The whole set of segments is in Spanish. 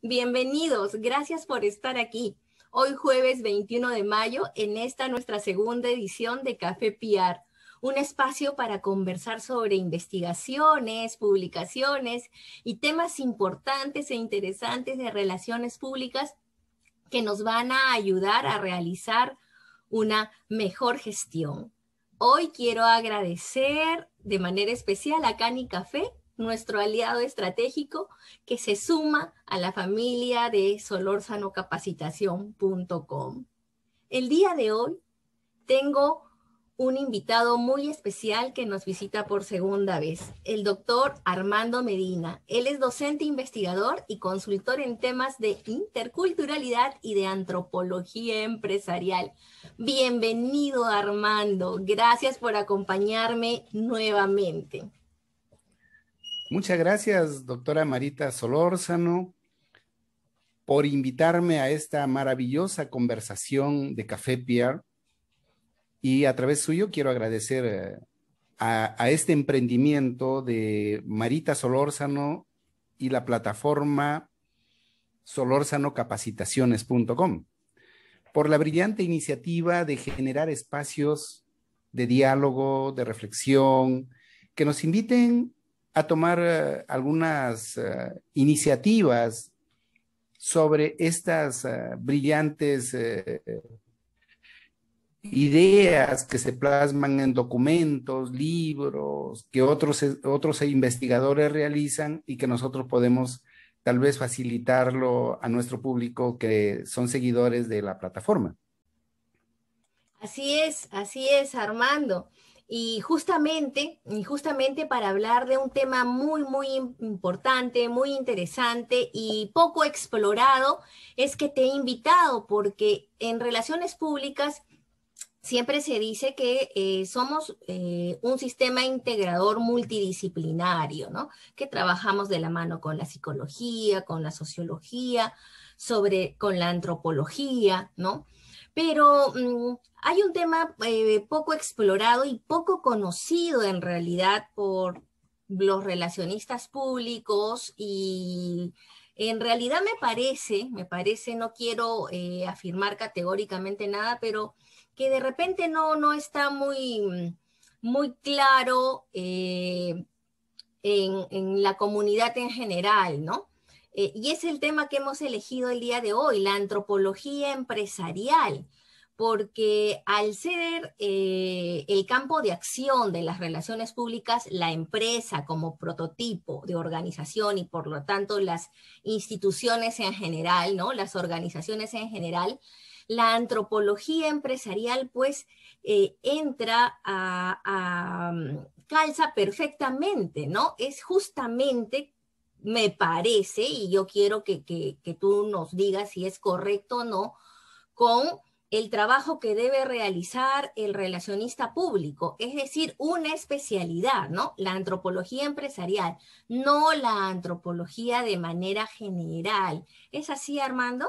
Bienvenidos, gracias por estar aquí. Hoy jueves 21 de mayo, en esta nuestra segunda edición de Café PR, un espacio para conversar sobre investigaciones, publicaciones y temas importantes e interesantes de relaciones públicas que nos van a ayudar a realizar una mejor gestión. Hoy quiero agradecer de manera especial a Cani Café, nuestro aliado estratégico, que se suma a la familia de solorsanocapacitación.com. El día de hoy tengo un invitado muy especial que nos visita por segunda vez, el doctor Armando Medina. Él es docente investigador y consultor en temas de interculturalidad y de antropología empresarial. Bienvenido, Armando. Gracias por acompañarme nuevamente. Muchas gracias, doctora Marita Solórzano, por invitarme a esta maravillosa conversación de Café PR. Y a través suyo quiero agradecer a este emprendimiento de Marita Solórzano y la plataforma solorsanocapacitaciones.com por la brillante iniciativa de generar espacios de diálogo, de reflexión, que nos inviten a tomar algunas iniciativas sobre estas brillantes ideas que se plasman en documentos, libros, que otros investigadores realizan y que nosotros podemos tal vez facilitarlo a nuestro público que son seguidores de la plataforma. Así es, Armando. Y justamente para hablar de un tema muy importante, muy interesante y poco explorado, es que te he invitado, porque en relaciones públicas siempre se dice que somos un sistema integrador multidisciplinario, ¿no? Que trabajamos de la mano con la psicología, con la sociología, con la antropología, ¿no? Pero hay un tema poco explorado y poco conocido en realidad por los relacionistas públicos, y en realidad me parece, no quiero afirmar categóricamente nada, pero que de repente no está muy claro en la comunidad en general, ¿no? Y es el tema que hemos elegido el día de hoy, la antropología empresarial, porque al ser el campo de acción de las relaciones públicas, la empresa como prototipo de organización y por lo tanto las instituciones en general, ¿no? Las organizaciones en general, la antropología empresarial pues calza perfectamente, ¿no? Es justamente, me parece, y yo quiero que tú nos digas si es correcto o no, con el trabajo que debe realizar el relacionista público, es decir, una especialidad, ¿no? La antropología empresarial, no la antropología de manera general. ¿Es así, Armando?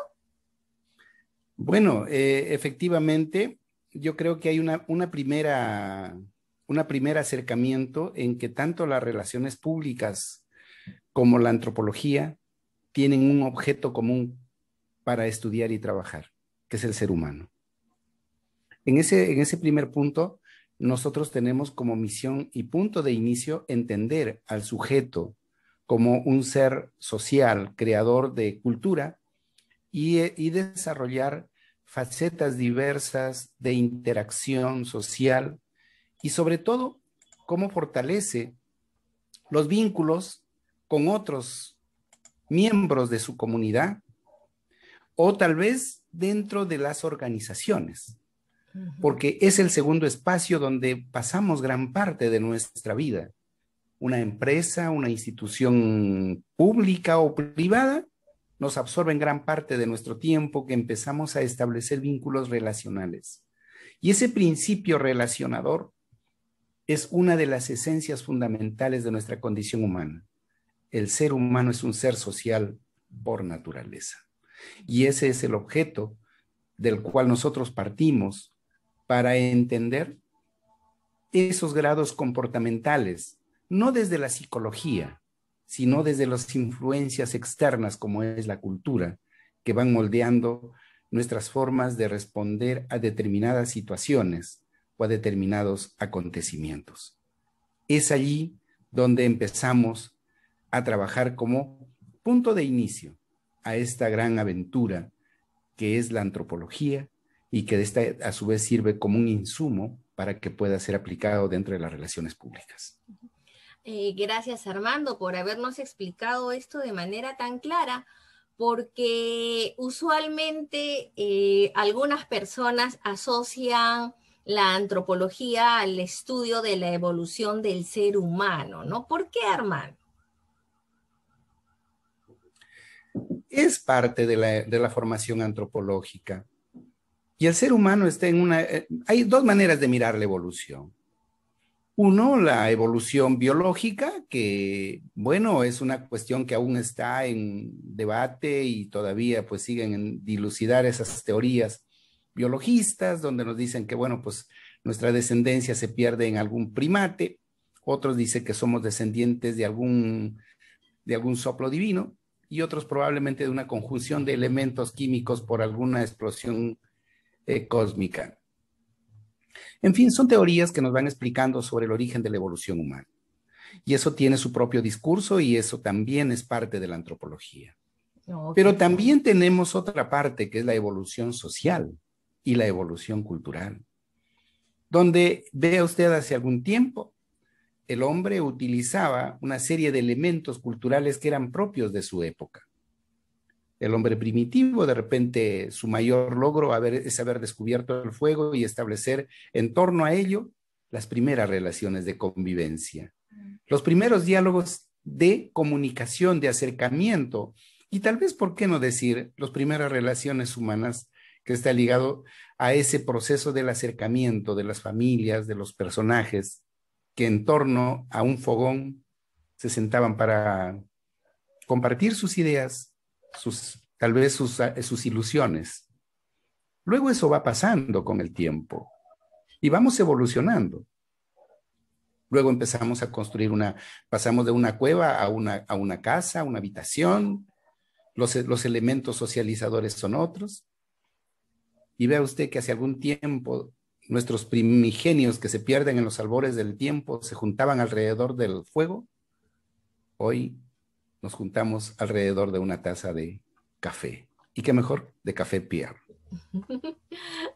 Bueno, efectivamente, yo creo que hay un primer acercamiento en que tanto las relaciones públicas como la antropología tienen un objeto común para estudiar y trabajar, que es el ser humano. En ese primer punto, nosotros tenemos como misión y punto de inicio entender al sujeto como un ser social, creador de cultura, y desarrollar facetas diversas de interacción social y sobre todo cómo fortalece los vínculos con otros miembros de su comunidad o tal vez dentro de las organizaciones, porque es el segundo espacio donde pasamos gran parte de nuestra vida. Una empresa, una institución pública o privada nos absorben gran parte de nuestro tiempo, que empezamos a establecer vínculos relacionales. Y ese principio relacionador es una de las esencias fundamentales de nuestra condición humana. El ser humano es un ser social por naturaleza. Y ese es el objeto del cual nosotros partimos para entender esos grados comportamentales, no desde la psicología, sino desde las influencias externas como es la cultura, que van moldeando nuestras formas de responder a determinadas situaciones o a determinados acontecimientos. Es allí donde empezamos a trabajar como punto de inicio a esta gran aventura que es la antropología y que a su vez sirve como un insumo para que pueda ser aplicado dentro de las relaciones públicas. Gracias, Armando, por habernos explicado esto de manera tan clara, porque usualmente algunas personas asocian la antropología al estudio de la evolución del ser humano, ¿no? ¿Por qué, Armando? Es parte de la formación antropológica. Y el ser humano está en una... hay dos maneras de mirar la evolución. Uno, la evolución biológica, que, bueno, es una cuestión que aún está en debate y todavía pues siguen en dilucidar esas teorías biologistas, donde nos dicen que, bueno, pues nuestra descendencia se pierde en algún primate, otros dicen que somos descendientes de algún soplo divino, y otros probablemente de una conjunción de elementos químicos por alguna explosión cósmica. En fin, son teorías que nos van explicando sobre el origen de la evolución humana. Y eso tiene su propio discurso y eso también es parte de la antropología. Okay. Pero también tenemos otra parte que es la evolución social y la evolución cultural, donde vea usted hace algún tiempo, el hombre utilizaba una serie de elementos culturales que eran propios de su época. El hombre primitivo, de repente, su mayor logro es haber descubierto el fuego y establecer en torno a ello las primeras relaciones de convivencia, los primeros diálogos de comunicación, de acercamiento, y tal vez, ¿por qué no decir, las primeras relaciones humanas que está ligado a ese proceso del acercamiento de las familias, de los personajes, que en torno a un fogón se sentaban para compartir sus ideas, tal vez sus ilusiones. Luego eso va pasando con el tiempo y vamos evolucionando. Luego empezamos a construir pasamos de una cueva a una casa, a una habitación, los elementos socializadores son otros. Y vea usted que hace algún tiempo nuestros primigenios que se pierden en los albores del tiempo se juntaban alrededor del fuego. Hoy nos juntamos alrededor de una taza de café. ¿Y qué mejor? De café Pierre.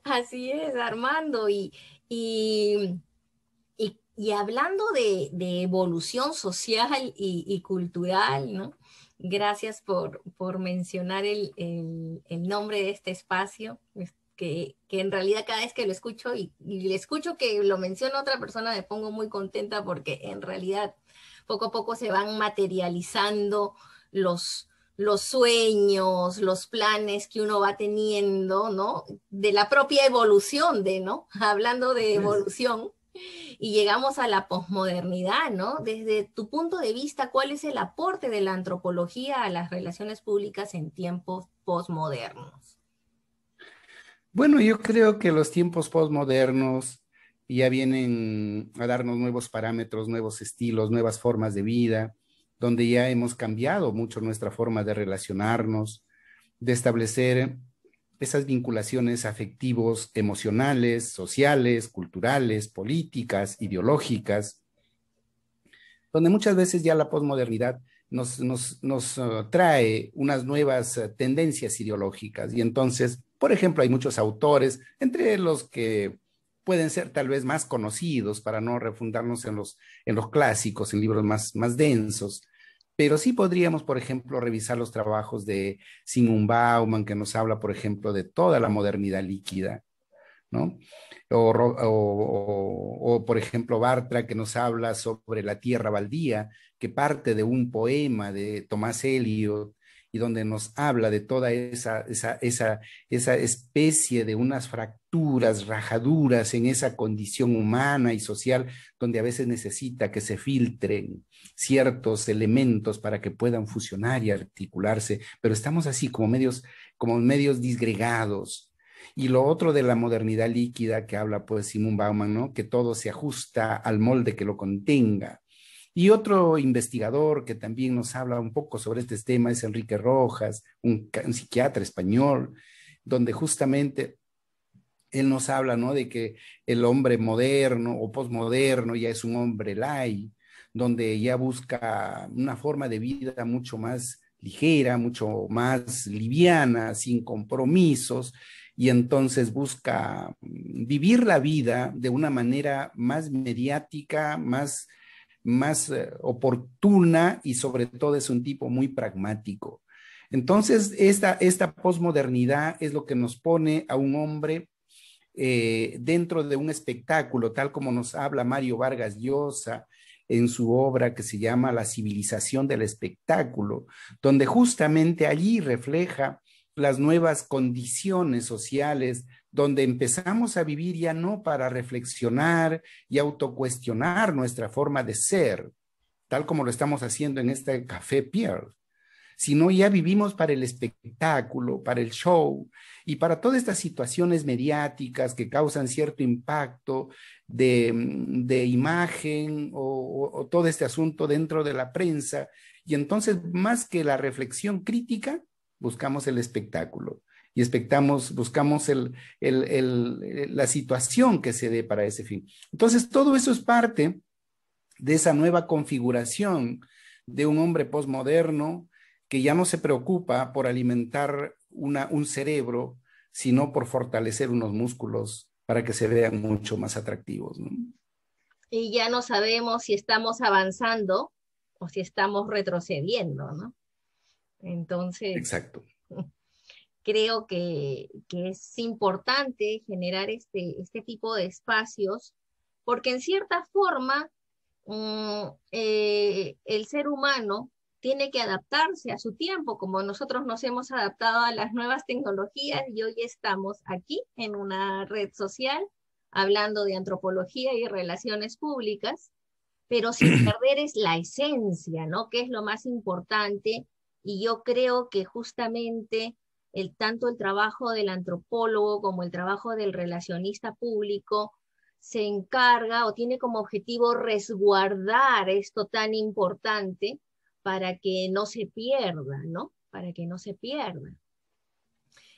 Así es, Armando. Y hablando de evolución social y cultural, ¿no? Gracias por mencionar el nombre de este espacio, que en realidad cada vez que lo escucho y le escucho que lo menciona otra persona me pongo muy contenta porque en realidad poco a poco se van materializando los sueños, los planes que uno va teniendo, ¿no? De la propia evolución ¿no? Hablando de evolución. Y llegamos a la posmodernidad, ¿no? Desde tu punto de vista, ¿cuál es el aporte de la antropología a las relaciones públicas en tiempos posmodernos? Bueno, yo creo que los tiempos posmodernos ya vienen a darnos nuevos parámetros, nuevos estilos, nuevas formas de vida, donde ya hemos cambiado mucho nuestra forma de relacionarnos, de establecer esas vinculaciones afectivos, emocionales, sociales, culturales, políticas, ideológicas, donde muchas veces ya la posmodernidad nos trae unas nuevas tendencias ideológicas. Y entonces, por ejemplo, hay muchos autores, entre los que pueden ser tal vez más conocidos para no refundarnos en los clásicos, en libros más densos, pero sí podríamos, por ejemplo, revisar los trabajos de Zygmunt Bauman, que nos habla, por ejemplo, de toda la modernidad líquida, ¿no? O, por ejemplo, Bartra, que nos habla sobre la tierra baldía, que parte de un poema de Tomás Eliot, y donde nos habla de toda esa especie de unas fracturas, rajaduras en esa condición humana y social, donde a veces necesita que se filtren ciertos elementos para que puedan fusionar y articularse, pero estamos así como medios disgregados. Y lo otro de la modernidad líquida que habla pues Zygmunt Bauman, ¿no? Que todo se ajusta al molde que lo contenga. Y otro investigador que también nos habla un poco sobre este tema es Enrique Rojas, un psiquiatra español, donde justamente él nos habla, ¿no?, de que el hombre moderno o posmoderno ya es un hombre light, donde ya busca una forma de vida mucho más ligera, mucho más liviana, sin compromisos, y entonces busca vivir la vida de una manera más mediática, más oportuna, y sobre todo es un tipo muy pragmático. Entonces, esta posmodernidad es lo que nos pone a un hombre dentro de un espectáculo, tal como nos habla Mario Vargas Llosa en su obra que se llama La civilización del espectáculo, donde justamente allí refleja las nuevas condiciones sociales, donde empezamos a vivir ya no para reflexionar y autocuestionar nuestra forma de ser, tal como lo estamos haciendo en este Café Pierre, sino ya vivimos para el espectáculo, para el show y para todas estas situaciones mediáticas que causan cierto impacto de imagen o todo este asunto dentro de la prensa. Y entonces, más que la reflexión crítica, buscamos el espectáculo y buscamos la situación que se dé para ese fin. Entonces, todo eso es parte de esa nueva configuración de un hombre posmoderno que ya no se preocupa por alimentar un cerebro, sino por fortalecer unos músculos para que se vean mucho más atractivos, ¿no? Y ya no sabemos si estamos avanzando o si estamos retrocediendo, ¿no? Entonces, Exacto. creo que es importante generar este tipo de espacios, porque en cierta forma el ser humano tiene que adaptarse a su tiempo, como nosotros nos hemos adaptado a las nuevas tecnologías y hoy estamos aquí en una red social hablando de antropología y relaciones públicas, pero sin perder es la esencia, ¿no? Que es lo más importante, y yo creo que justamente tanto el trabajo del antropólogo como el trabajo del relacionista público se encarga o tiene como objetivo resguardar esto tan importante para que no se pierda, ¿no? Para que no se pierda.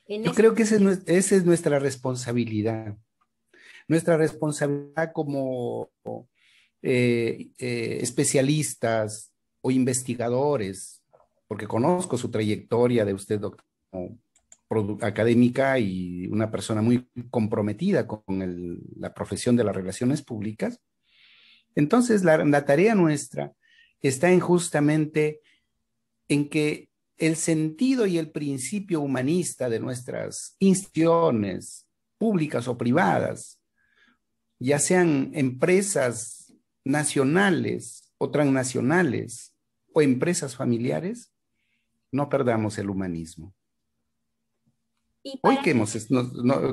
En Yo ese, creo que esa es nuestra responsabilidad como especialistas o investigadores, porque conozco su trayectoria de usted, doctor, como académica y una persona muy comprometida con la profesión de las relaciones públicas. Entonces, la tarea nuestra está en justamente en que el sentido y el principio humanista de nuestras instituciones públicas o privadas, ya sean empresas nacionales o transnacionales o empresas familiares, no perdamos el humanismo. y Hoy para que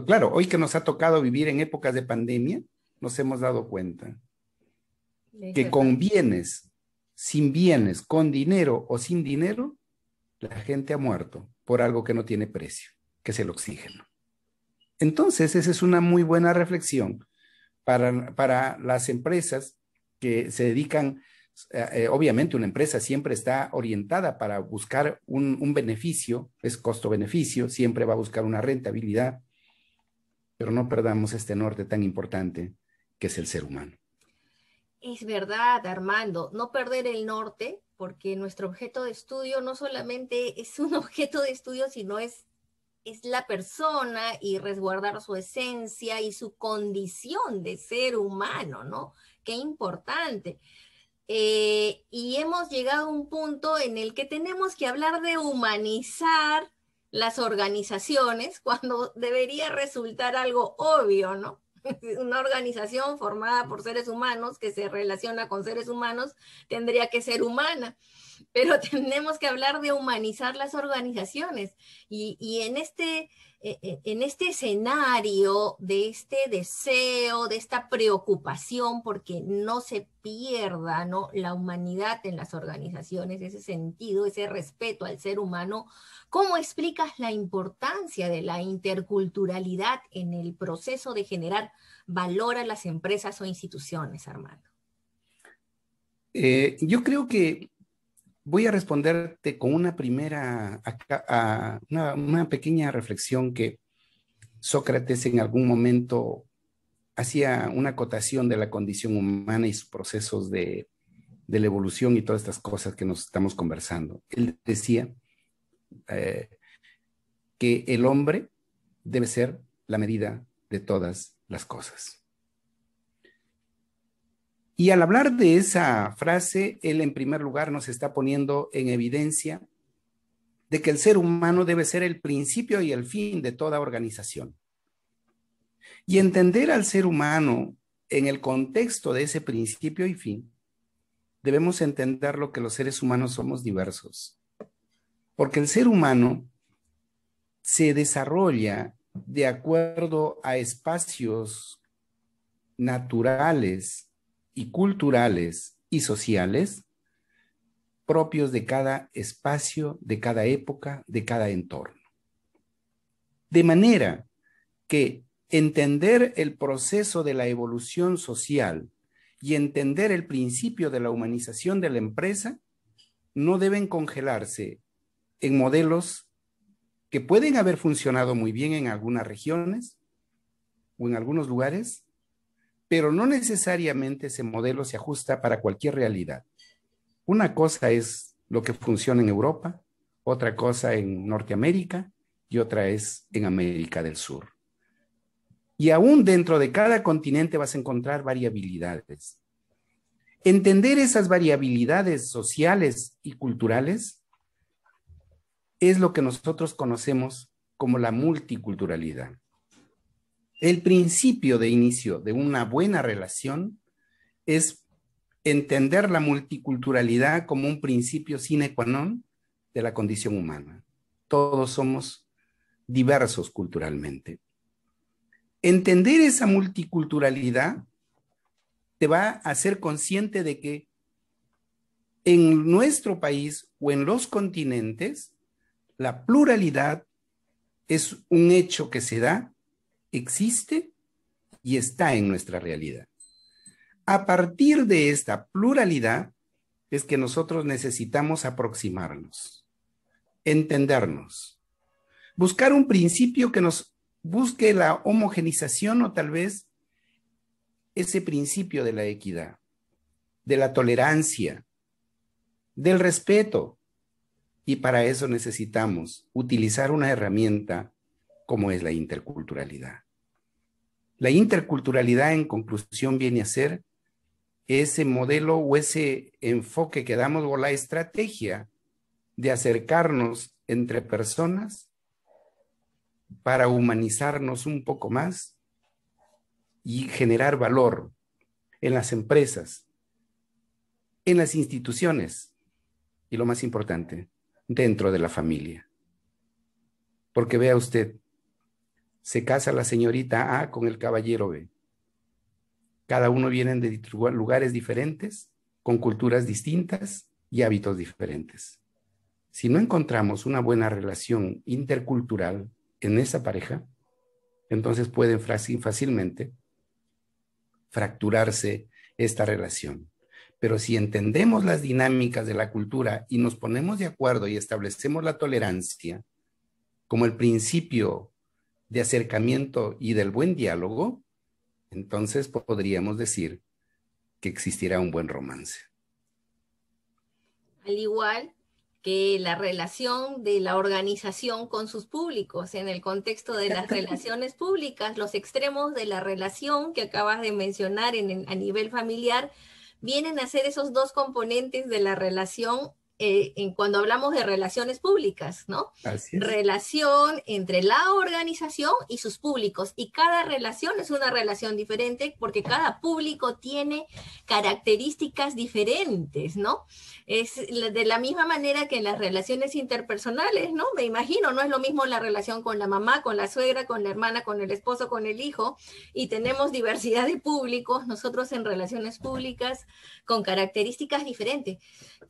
claro, hoy que nos ha tocado vivir en épocas de pandemia, nos hemos dado cuenta es que verdad. con bienes, sin bienes, con dinero o sin dinero, la gente ha muerto por algo que no tiene precio, que es el oxígeno. Entonces, esa es una muy buena reflexión para las empresas que se dedican, obviamente una empresa siempre está orientada para buscar un beneficio, es costo-beneficio, siempre va a buscar una rentabilidad, pero no perdamos este norte tan importante que es el ser humano. Es verdad, Armando, no perder el norte, porque nuestro objeto de estudio no solamente es un objeto de estudio, sino es la persona y resguardar su esencia y su condición de ser humano, ¿no? Qué importante. Y hemos llegado a un punto en el que tenemos que hablar de humanizar las organizaciones cuando debería resultar algo obvio, ¿no? Una organización formada por seres humanos que se relaciona con seres humanos tendría que ser humana, pero tenemos que hablar de humanizar las organizaciones y en este escenario de este deseo, de esta preocupación porque no se pierda, ¿no?, la humanidad en las organizaciones, ese sentido, ese respeto al ser humano. ¿Cómo explicas la importancia de la interculturalidad en el proceso de generar valor a las empresas o instituciones, Armando? Yo creo que voy a responderte con una primera, una pequeña reflexión que Sócrates en algún momento hacía una acotación de la condición humana y sus procesos de la evolución y todas estas cosas que nos estamos conversando. Él decía eh, que el hombre debe ser la medida de todas las cosas. Y al hablar de esa frase, él en primer lugar nos está poniendo en evidencia de que el ser humano debe ser el principio y el fin de toda organización. Y entender al ser humano en el contexto de ese principio y fin, debemos entender lo que los seres humanos somos diversos. Porque el ser humano se desarrolla de acuerdo a espacios naturales y culturales y sociales propios de cada espacio, de cada época, de cada entorno. De manera que entender el proceso de la evolución social y entender el principio de la humanización de la empresa no deben congelarse en modelos que pueden haber funcionado muy bien en algunas regiones o en algunos lugares, pero no necesariamente ese modelo se ajusta para cualquier realidad. Una cosa es lo que funciona en Europa, otra cosa en Norteamérica y otra es en América del Sur. Y aún dentro de cada continente vas a encontrar variabilidades. Entender esas variabilidades sociales y culturales es lo que nosotros conocemos como la multiculturalidad. El principio de inicio de una buena relación es entender la multiculturalidad como un principio sine qua non de la condición humana. Todos somos diversos culturalmente. Entender esa multiculturalidad te va a hacer consciente de que en nuestro país o en los continentes, la pluralidad es un hecho que se da, existe y está en nuestra realidad. A partir de esta pluralidad es que nosotros necesitamos aproximarnos, entendernos, buscar un principio que nos busque la homogenización o tal vez ese principio de la equidad, de la tolerancia, del respeto. Y para eso necesitamos utilizar una herramienta como es la interculturalidad. La interculturalidad, en conclusión, viene a ser ese modelo o ese enfoque que damos o la estrategia de acercarnos entre personas para humanizarnos un poco más y generar valor en las empresas, en las instituciones y lo más importante, dentro de la familia. Porque vea usted, se casa la señorita A con el caballero B. Cada uno viene de lugares diferentes, con culturas distintas y hábitos diferentes. Si no encontramos una buena relación intercultural en esa pareja, entonces pueden fácilmente fracturarse esta relación. Pero si entendemos las dinámicas de la cultura y nos ponemos de acuerdo y establecemos la tolerancia como el principio de acercamiento y del buen diálogo, entonces podríamos decir que existirá un buen romance. Al igual que la relación de la organización con sus públicos, en el contexto de las relaciones públicas, los extremos de la relación que acabas de mencionar a nivel familiar, vienen a ser esos dos componentes de la relación cuando hablamos de relaciones públicas, ¿no? Así es. Relación entre la organización y sus públicos. Y cada relación es una relación diferente porque cada público tiene características diferentes, ¿no? Es de la misma manera que en las relaciones interpersonales, ¿no? Me imagino, no es lo mismo la relación con la mamá, con la suegra, con la hermana, con el esposo, con el hijo, y tenemos diversidad de públicos, nosotros en relaciones públicas con características diferentes.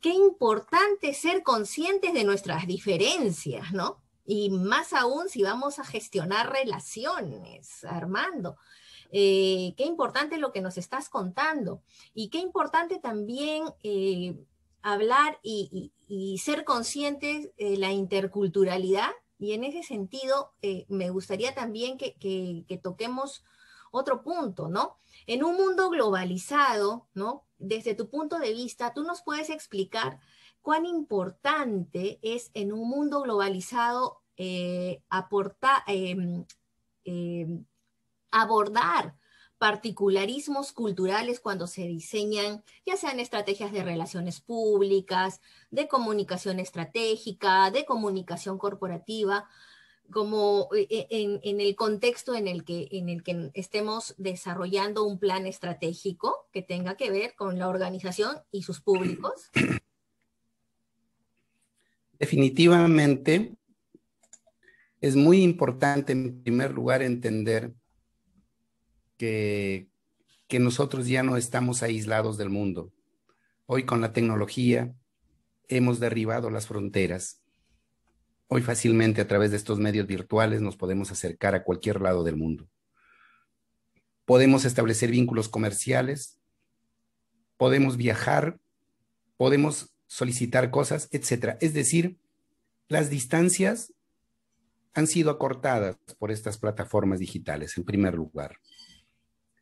Qué importante ser conscientes de nuestras diferencias, ¿no? Y más aún si vamos a gestionar relaciones, Armando. Qué importante lo que nos estás contando y qué importante también hablar y ser conscientes de la interculturalidad. Y en ese sentido, me gustaría también que toquemos otro punto, ¿no? En un mundo globalizado, ¿no? Desde tu punto de vista, tú nos puedes explicar cuán importante es en un mundo globalizado eh, abordar particularismos culturales cuando se diseñan, ya sean estrategias de relaciones públicas, de comunicación estratégica, de comunicación corporativa, como en el contexto en el que estemos desarrollando un plan estratégico que tenga que ver con la organización y sus públicos. Definitivamente es muy importante, en primer lugar, entender que, que nosotros ya no estamos aislados del mundo. Hoy con la tecnología hemos derribado las fronteras. Hoy fácilmente a través de estos medios virtuales nos podemos acercar a cualquier lado del mundo. Podemos establecer vínculos comerciales, podemos viajar, podemos solicitar cosas, etcétera. Es decir, las distancias han sido acortadas por estas plataformas digitales, en primer lugar.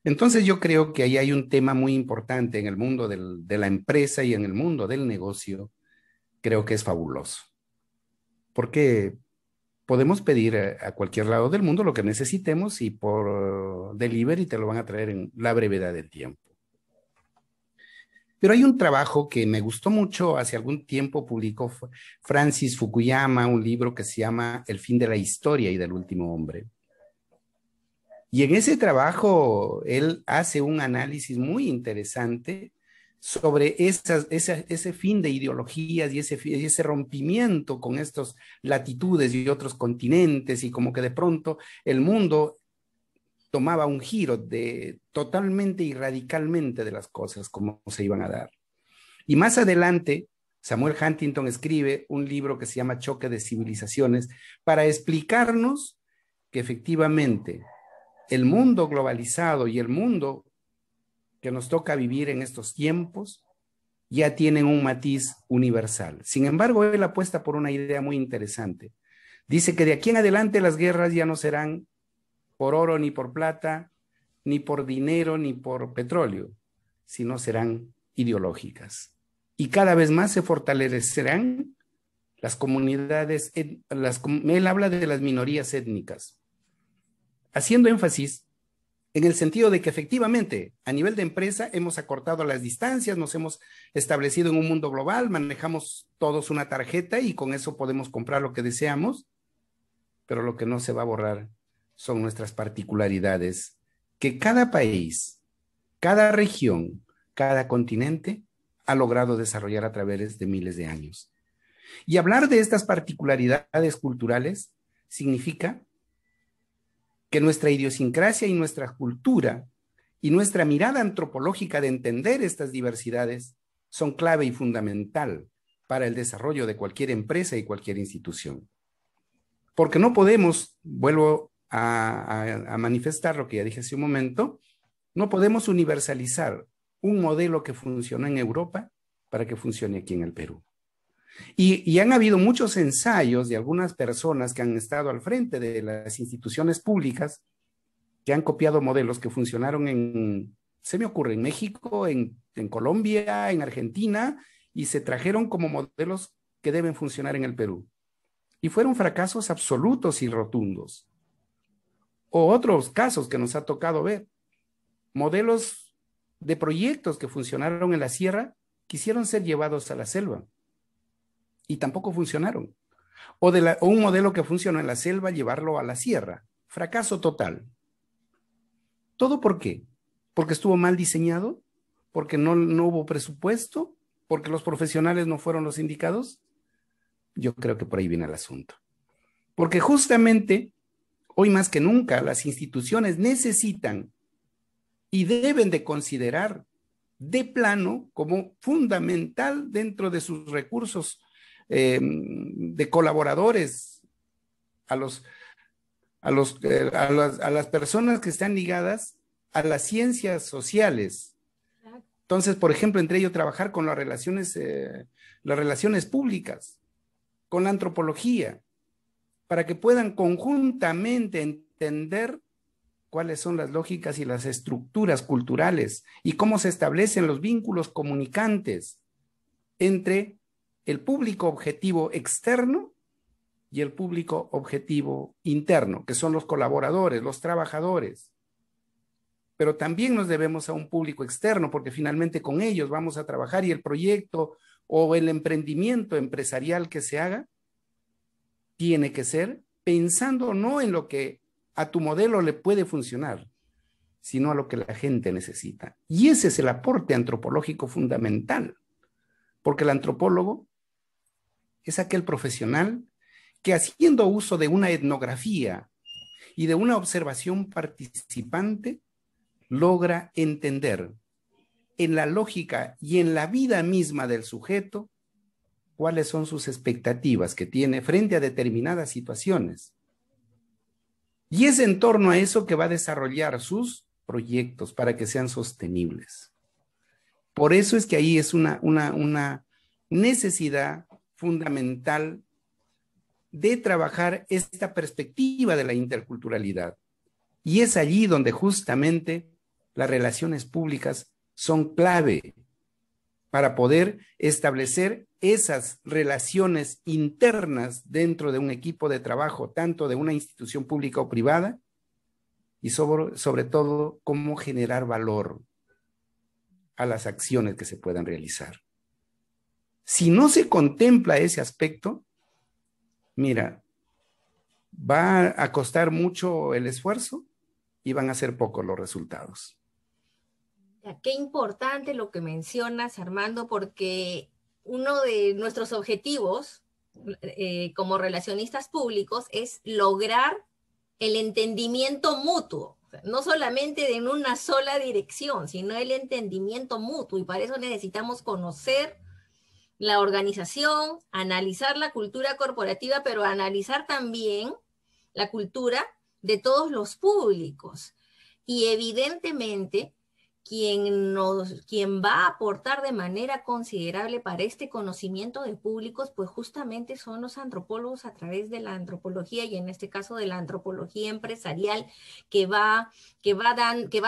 Entonces yo creo que ahí hay un tema muy importante en el mundo de la empresa y en el mundo del negocio. Creo que es fabuloso, porque podemos pedir a cualquier lado del mundo lo que necesitemos y por delivery te lo van a traer en la brevedad del tiempo. Pero hay un trabajo que me gustó mucho, hace algún tiempo publicó Francis Fukuyama, un libro que se llama El fin de la historia y del último hombre. Y en ese trabajo él hace un análisis muy interesante sobre ese fin de ideologías y ese rompimiento con estas latitudes y otros continentes, y como que de pronto el mundo tomaba un giro totalmente y radicalmente de las cosas como se iban a dar. Y más adelante, Samuel Huntington escribe un libro que se llama Choque de Civilizaciones para explicarnos que efectivamente el mundo globalizado y el mundo que nos toca vivir en estos tiempos ya tienen un matiz universal. Sin embargo, él apuesta por una idea muy interesante. Dice que de aquí en adelante las guerras ya no serán por oro ni por plata, ni por dinero ni por petróleo, sino serán ideológicas. Y cada vez más se fortalecerán las comunidades, él habla de las minorías étnicas, haciendo énfasis en el sentido de que efectivamente a nivel de empresa hemos acortado las distancias, nos hemos establecido en un mundo global, manejamos todos una tarjeta y con eso podemos comprar lo que deseamos, pero lo que no se va a borrar son nuestras particularidades que cada país, cada región, cada continente ha logrado desarrollar a través de miles de años. Y hablar de estas particularidades culturales significa que nuestra idiosincrasia y nuestra cultura y nuestra mirada antropológica de entender estas diversidades son clave y fundamental para el desarrollo de cualquier empresa y cualquier institución. Porque no podemos, vuelvo a manifestar lo que ya dije hace un momento, no podemos universalizar un modelo que funcionó en Europa para que funcione aquí en el Perú. Y han habido muchos ensayos de algunas personas que han estado al frente de las instituciones públicas que han copiado modelos que funcionaron se me ocurre, en México, en Colombia, en Argentina, y se trajeron como modelos que deben funcionar en el Perú. Y fueron fracasos absolutos y rotundos. O otros casos que nos ha tocado ver, modelos de proyectos que funcionaron en la sierra, quisieron ser llevados a la selva y tampoco funcionaron. O un modelo que funcionó en la selva, llevarlo a la sierra. Fracaso total. ¿Todo por qué? ¿Porque estuvo mal diseñado? ¿Porque no hubo presupuesto? ¿Porque los profesionales no fueron los indicados? Yo creo que por ahí viene el asunto. Porque justamente hoy más que nunca las instituciones necesitan y deben de considerar de plano como fundamental dentro de sus recursos de colaboradores a las personas que están ligadas a las ciencias sociales. Entonces, por ejemplo, entre ellos trabajar con las relaciones públicas, con la antropología, para que puedan conjuntamente entender cuáles son las lógicas y las estructuras culturales y cómo se establecen los vínculos comunicantes entre el público objetivo externo y el público objetivo interno, que son los colaboradores, los trabajadores. Pero también nos debemos a un público externo, porque finalmente con ellos vamos a trabajar y el proyecto o el emprendimiento empresarial que se haga tiene que ser pensando no en lo que a tu modelo le puede funcionar, sino a lo que la gente necesita. Y ese es el aporte antropológico fundamental, porque el antropólogo es aquel profesional que, haciendo uso de una etnografía y de una observación participante, logra entender en la lógica y en la vida misma del sujeto cuáles son sus expectativas que tiene frente a determinadas situaciones. Y es en torno a eso que va a desarrollar sus proyectos para que sean sostenibles. Por eso es que ahí es una necesidad fundamental de trabajar esta perspectiva de la interculturalidad. Y es allí donde justamente las relaciones públicas son clave para poder establecer esas relaciones internas dentro de un equipo de trabajo, tanto de una institución pública o privada, y sobre todo cómo generar valor a las acciones que se puedan realizar. Si no se contempla ese aspecto, mira, va a costar mucho el esfuerzo y van a ser pocos los resultados. Qué importante lo que mencionas, Armando, porque uno de nuestros objetivos como relacionistas públicos es lograr el entendimiento mutuo, o sea, no solamente en una sola dirección, sino el entendimiento mutuo, y para eso necesitamos conocer la organización, analizar la cultura corporativa, pero analizar también la cultura de todos los públicos. Y evidentemente, quien va a aportar de manera considerable para este conocimiento de públicos, pues justamente son los antropólogos a través de la antropología, y en este caso de la antropología empresarial que va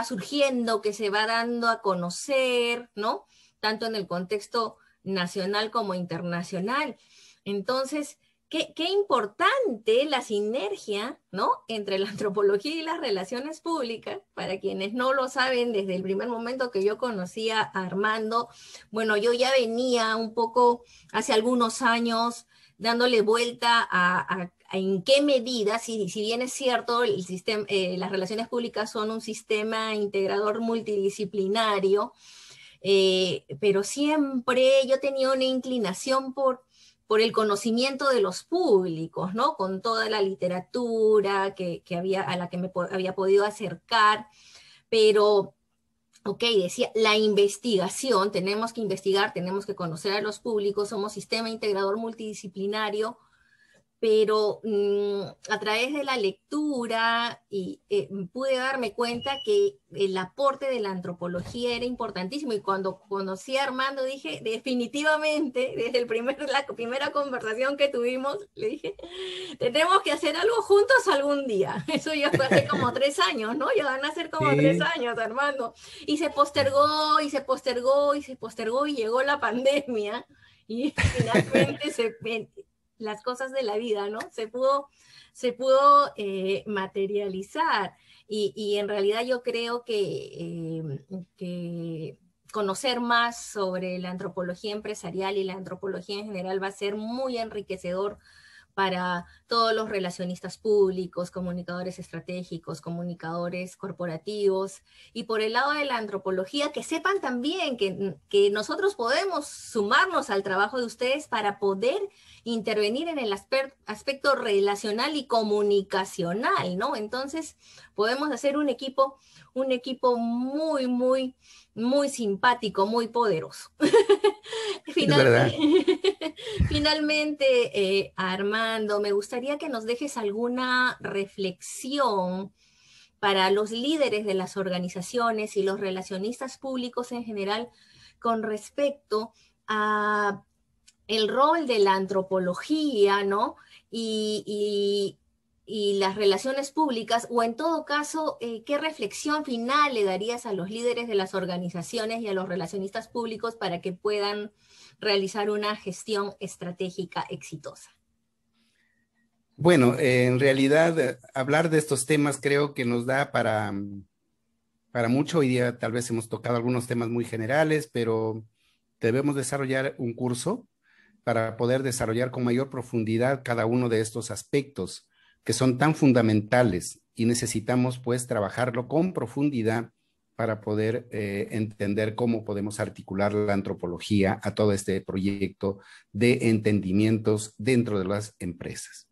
surgiendo, que se va dando a conocer, ¿no? Tanto en el contexto nacional como internacional. Entonces, qué importante la sinergia, ¿no?, entre la antropología y las relaciones públicas. Para quienes no lo saben, desde el primer momento que yo conocí a Armando, bueno, yo ya venía un poco hace algunos años dándole vuelta a en qué medida, si bien es cierto, el sistema, las relaciones públicas son un sistema integrador multidisciplinario, pero siempre yo tenía una inclinación por el conocimiento de los públicos, ¿no? Con toda la literatura a la que me había podido acercar, pero, ok, decía, la investigación, tenemos que investigar, tenemos que conocer a los públicos, somos sistema integrador multidisciplinario, pero a través de la lectura pude darme cuenta que el aporte de la antropología era importantísimo, y cuando conocí a Armando dije, definitivamente, desde la primera conversación que tuvimos, le dije, tenemos que hacer algo juntos algún día. Eso ya fue hace como 3 años, ¿no? Ya van a ser como 3 años, Armando. Y se postergó, y se postergó, y se postergó, y llegó la pandemia, y finalmente las cosas de la vida, ¿no? Se pudo materializar, y en realidad yo creo que conocer más sobre la antropología empresarial y la antropología en general va a ser muy enriquecedor para todos los relacionistas públicos, comunicadores estratégicos, comunicadores corporativos. Y por el lado de la antropología, que sepan también que nosotros podemos sumarnos al trabajo de ustedes para poder intervenir en el aspecto relacional y comunicacional, ¿no? Entonces podemos hacer un equipo muy, muy, muy simpático, muy poderoso. Finalmente, Armando, me gustaría que nos dejes alguna reflexión para los líderes de las organizaciones y los relacionistas públicos en general con respecto a el rol de la antropología, ¿no? Y las relaciones públicas, o en todo caso, ¿qué reflexión final le darías a los líderes de las organizaciones y a los relacionistas públicos para que puedan realizar una gestión estratégica exitosa? Bueno, en realidad, hablar de estos temas creo que nos da para mucho. Hoy día tal vez hemos tocado algunos temas muy generales, pero debemos desarrollar un curso para poder desarrollar con mayor profundidad cada uno de estos aspectos que son tan fundamentales y necesitamos pues trabajarlo con profundidad para poder entender cómo podemos articular la antropología a todo este proyecto de entendimientos dentro de las empresas.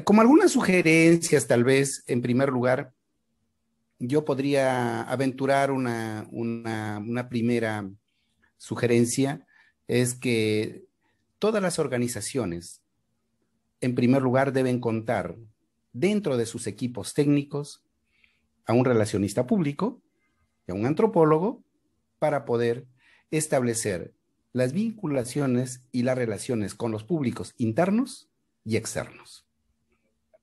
Como algunas sugerencias, tal vez, en primer lugar, yo podría aventurar una primera sugerencia, es que todas las organizaciones, en primer lugar, deben contar dentro de sus equipos técnicos a un relacionista público y a un antropólogo para poder establecer las vinculaciones y las relaciones con los públicos internos y externos.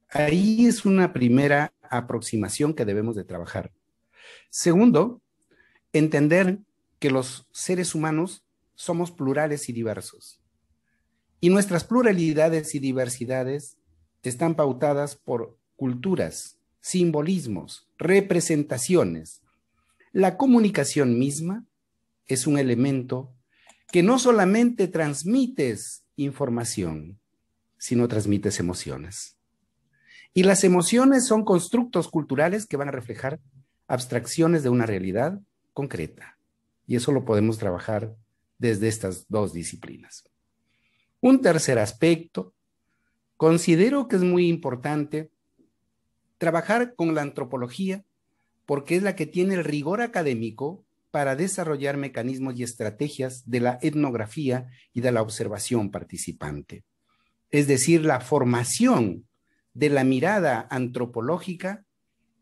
Ahí es una primera aproximación que debemos de trabajar. Segundo, entender que los seres humanos somos plurales y diversos. Y nuestras pluralidades y diversidades están pautadas por culturas, simbolismos, representaciones. La comunicación misma es un elemento que no solamente transmites información, sino transmites emociones. Y las emociones son constructos culturales que van a reflejar abstracciones de una realidad concreta. Y eso lo podemos trabajar desde estas dos disciplinas. Un tercer aspecto, considero que es muy importante trabajar con la antropología porque es la que tiene el rigor académico para desarrollar mecanismos y estrategias de la etnografía y de la observación participante. Es decir, la formación de la mirada antropológica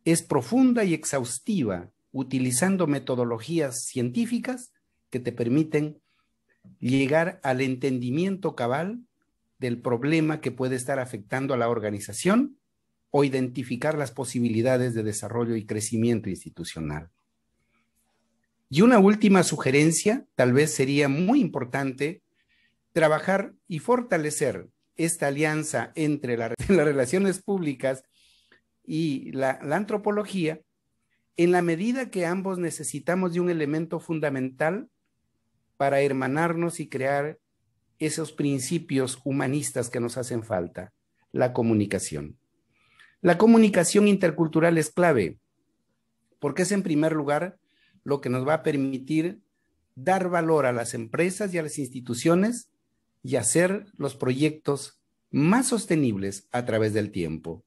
es profunda y exhaustiva, utilizando metodologías científicas que te permiten llegar al entendimiento cabal del problema que puede estar afectando a la organización o identificar las posibilidades de desarrollo y crecimiento institucional. Y una última sugerencia, tal vez sería muy importante trabajar y fortalecer esta alianza entre las relaciones públicas y la antropología en la medida que ambos necesitamos de un elemento fundamental para hermanarnos y crear esos principios humanistas que nos hacen falta, la comunicación. La comunicación intercultural es clave, porque es en primer lugar lo que nos va a permitir dar valor a las empresas y a las instituciones y hacer los proyectos más sostenibles a través del tiempo,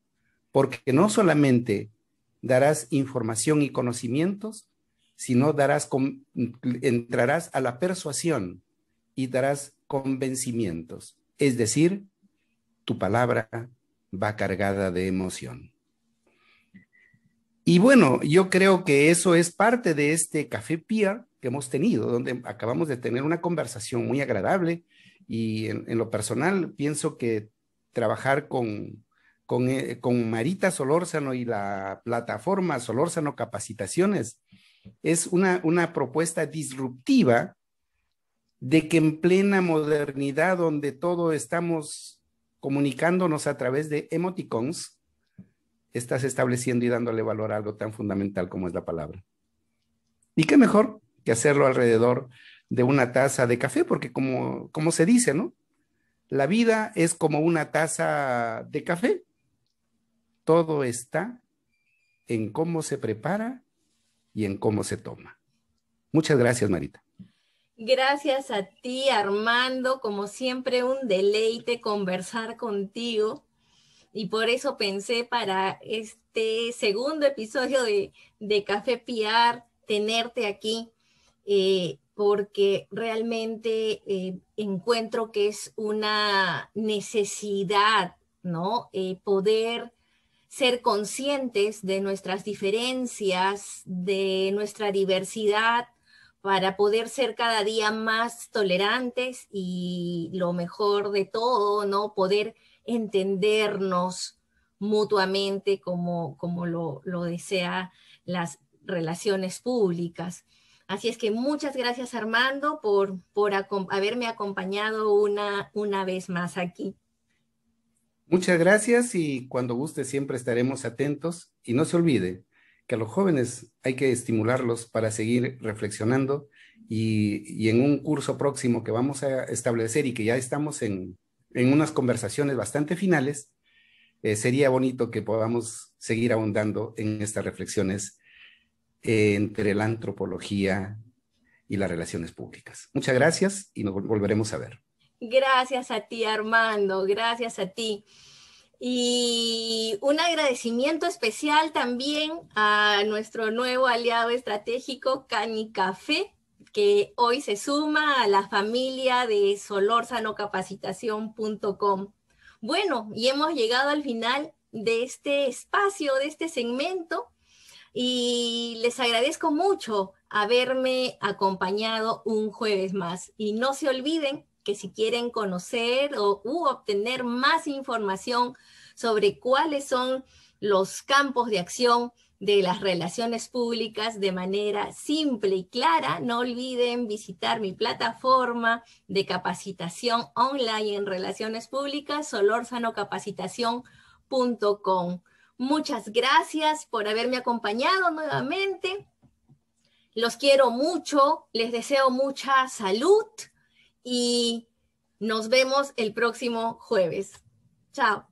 porque no solamente darás información y conocimientos, sino entrarás a la persuasión y darás convencimientos. Es decir, tu palabra va cargada de emoción. Y bueno, yo creo que eso es parte de este Café Peer que hemos tenido, donde acabamos de tener una conversación muy agradable y en lo personal pienso que trabajar con Marita Solórzano y la plataforma Solórzano Capacitaciones es una propuesta disruptiva de que en plena modernidad, donde todo estamos comunicándonos a través de emoticons, estás estableciendo y dándole valor a algo tan fundamental como es la palabra. Y qué mejor que hacerlo alrededor de una taza de café, porque como se dice, ¿no? La vida es como una taza de café. Todo está en cómo se prepara y en cómo se toma. Muchas gracias, Marita. Gracias a ti, Armando. Como siempre, un deleite conversar contigo. Y por eso pensé para este segundo episodio de Café PR tenerte aquí, porque realmente encuentro que es una necesidad, ¿no? Poder ser conscientes de nuestras diferencias, de nuestra diversidad, para poder ser cada día más tolerantes y lo mejor de todo, ¿no? Poder entendernos mutuamente como lo desea las relaciones públicas. Así es que muchas gracias, Armando, por haberme acompañado una vez más aquí. Muchas gracias y cuando guste siempre estaremos atentos y no se olvide que a los jóvenes hay que estimularlos para seguir reflexionando y en un curso próximo que vamos a establecer y que ya estamos en unas conversaciones bastante finales, sería bonito que podamos seguir ahondando en estas reflexiones entre la antropología y las relaciones públicas. Muchas gracias y nos volveremos a ver. Gracias a ti, Armando, gracias a ti. Y un agradecimiento especial también a nuestro nuevo aliado estratégico, Canicafé, que hoy se suma a la familia de solorsanocapacitación.com. Bueno, y hemos llegado al final de este espacio, de este segmento, y les agradezco mucho haberme acompañado un jueves más. Y no se olviden que si quieren conocer u obtener más información sobre cuáles son los campos de acción de las relaciones públicas de manera simple y clara, no olviden visitar mi plataforma de capacitación online en relaciones públicas, solorsanocapacitación.com. Muchas gracias por haberme acompañado nuevamente. Los quiero mucho, les deseo mucha salud y nos vemos el próximo jueves. Chao.